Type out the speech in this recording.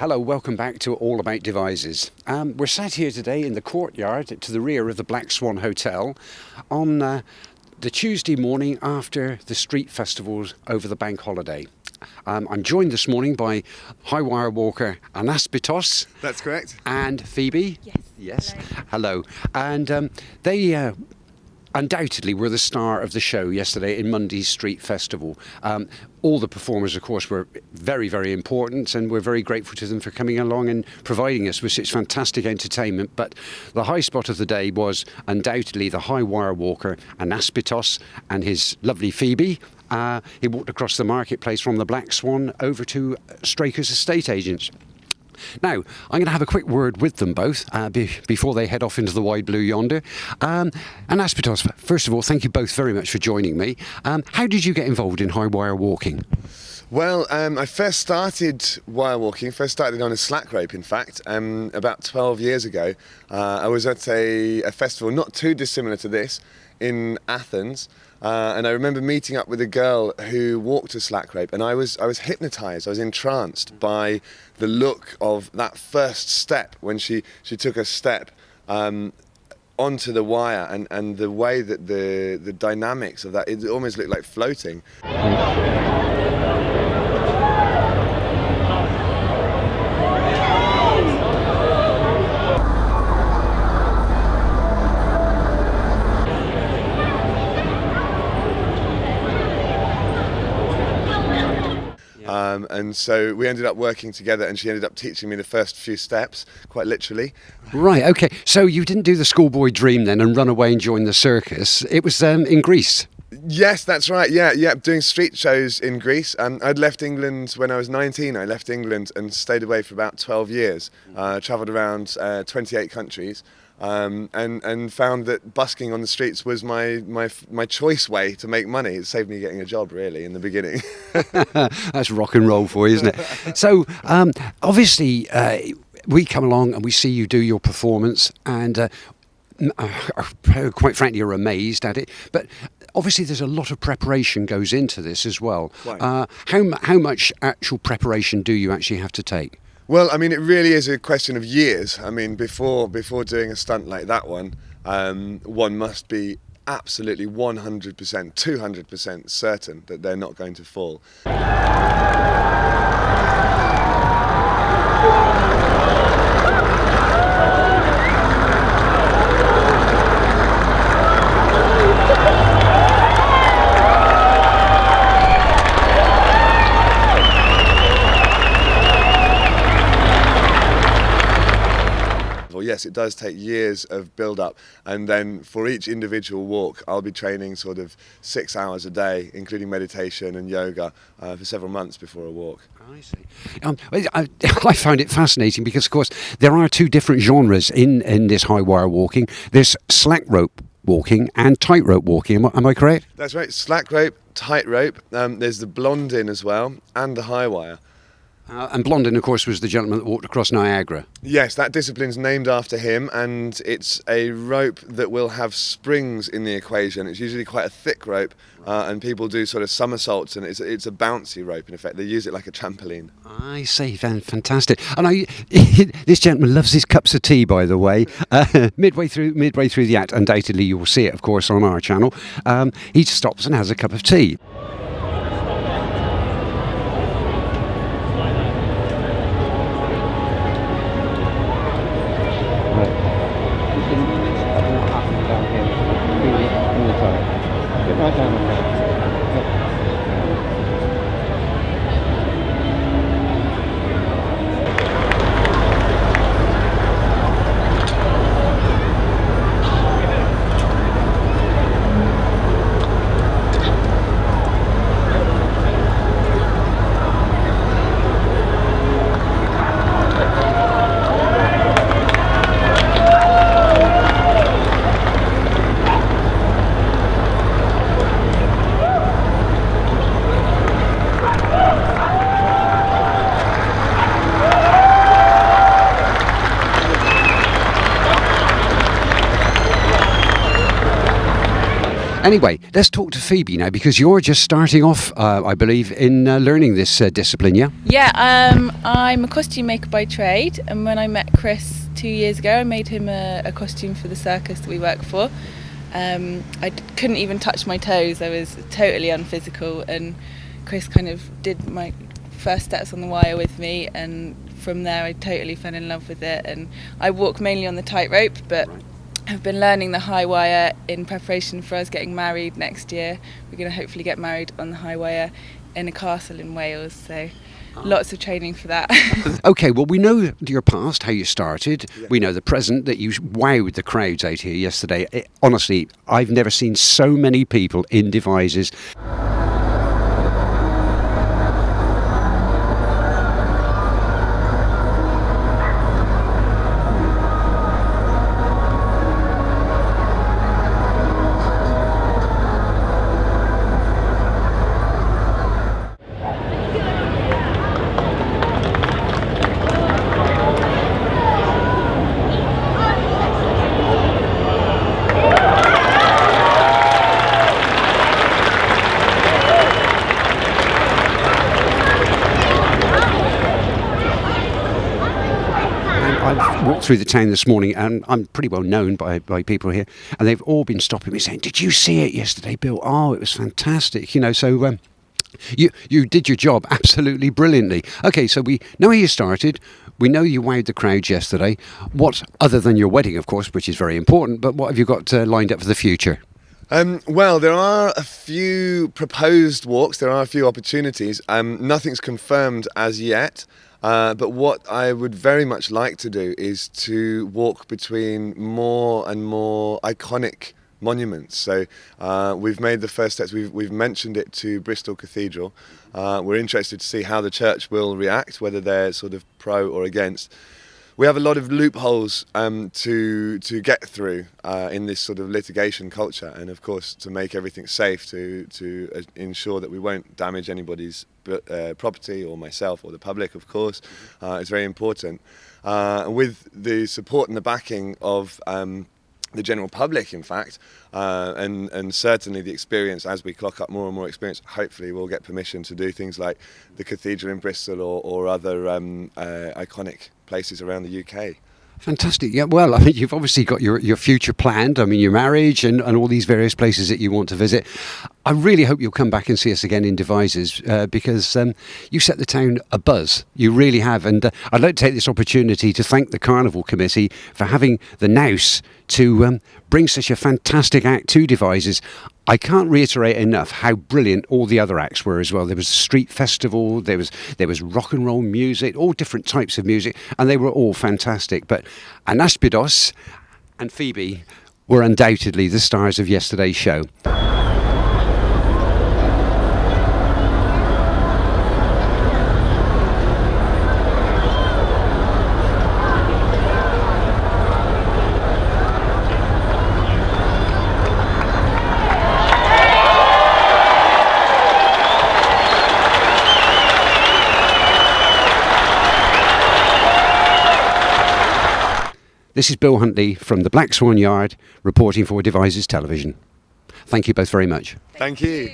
Hello, welcome back to All About Devizes. We're sat here today in the courtyard to the rear of the Black Swan Hotel on the Tuesday morning after the street festivals over the bank holiday. I'm joined this morning by high wire walker Anaspidos. That's correct. And Phoebe. Yes. Hello. And they undoubtedly were the star of the show yesterday in Monday's Street Festival. All the performers, of course, were very, very important, and we're very grateful to them for coming along and providing us with such fantastic entertainment. But the high spot of the day was undoubtedly the high wire walker Anaspidos and his lovely Phoebe. He walked across the marketplace from the Black Swan over to Straker's estate agents. Now, I'm going to have a quick word with them both before they head off into the wide blue yonder. Anaspidos, first of all, thank you both very much for joining me. How did you get involved in high wire walking? Well, I first started wire walking, on a slack rope, in fact, about 12 years ago. I was at a festival not too dissimilar to this in Athens. And I remember meeting up with a girl who walked a slack rope, and I was hypnotised, I was entranced by the look of that first step when she took a step onto the wire, and the way that the dynamics of that, it almost looked like floating. And so we ended up working together, and she ended up teaching me the first few steps, quite literally. Right, okay. So you didn't do the schoolboy dream then and run away and join the circus. It was in Greece. Yes, that's right. Yeah, doing street shows in Greece. I'd left England when I was 19. I left England and stayed away for about 12 years. Travelled around 28 countries. And found that busking on the streets was my choice way to make money. It saved me getting a job, really, in the beginning. That's rock and roll for you, isn't it? So, obviously, we come along and we see you do your performance, and quite frankly, are amazed at it. But obviously, there's a lot of preparation goes into this as well. Right. How much actual preparation do you actually have to take? Well, I mean, it really is a question of years. I mean, before doing a stunt like that one must be absolutely 100%, 200% certain that they're not going to fall. Yes, it does take years of build-up, and then for each individual walk I'll be training sort of 6 hours a day, including meditation and yoga, for several months before a walk. I see. I find it fascinating because, of course, there are two different genres in this high wire walking. There's slack rope walking and tightrope walking. Am I correct? That's right, slack rope, tightrope, there's the blondin as well, and the high wire. And Blondin, of course, was the gentleman that walked across Niagara. Yes, that discipline's named after him, and it's a rope that will have springs in the equation. It's usually quite a thick rope, and people do sort of somersaults, and it's a bouncy rope, in effect. They use it like a trampoline. I see, fantastic. And this gentleman loves his cups of tea, by the way. Midway through the act, undoubtedly you will see it, of course, on our channel. He stops and has a cup of tea. Anyway, let's talk to Phoebe now, because you're just starting off, I believe, in learning this discipline, yeah? Yeah, I'm a costume maker by trade, and when I met Chris 2 years ago, I made him a costume for the circus that we work for. Couldn't even touch my toes. I was totally unphysical, and Chris kind of did my first steps on the wire with me, and from there I totally fell in love with it. And I walk mainly on the tightrope, but I've been learning the high wire in preparation for us getting married next year. We're going to hopefully get married on the high wire in a castle in Wales, so lots of training for that. Okay, well, we know your past, how you started. Yeah. We know the present, that you wowed the crowds out here yesterday. Honestly, I've never seen so many people in Devizes. I've walked through the town this morning, and I'm pretty well known by people here, and they've all been stopping me saying, "Did you see it yesterday, Bill? Oh, it was fantastic." You know, so you did your job absolutely brilliantly. Okay, so we know how you started. We know you wowed the crowds yesterday. What, other than your wedding, of course, which is very important, but what have you got lined up for the future? Well, there are a few proposed walks. There are a few opportunities. Nothing's confirmed as yet. But what I would very much like to do is to walk between more and more iconic monuments. So we've made the first steps. We've mentioned it to Bristol Cathedral. We're interested to see how the church will react, whether they're sort of pro or against. We have a lot of loopholes to get through in this sort of litigation culture, and of course to make everything safe, to ensure that we won't damage anybody's property or myself or the public, of course. It's very important. With the support and the backing of the general public, in fact, and certainly the experience, as we clock up more and more experience, hopefully we'll get permission to do things like the cathedral in Bristol or other iconic places around the UK. Fantastic. Yeah, well, I mean, you've obviously got your future planned. I mean, your marriage and all these various places that you want to visit. I really hope you'll come back and see us again in Devizes because you set the town abuzz. You really have. And I'd like to take this opportunity to thank the Carnival Committee for having the nous to bring such a fantastic act to Devizes. I can't reiterate enough how brilliant all the other acts were as well. There was a street festival, there was rock and roll music, all different types of music, and they were all fantastic. But Anaspidos and Phoebe were undoubtedly the stars of yesterday's show. This is Bill Huntley from the Black Swan Yard, reporting for Devizes Television. Thank you both very much. Thank you.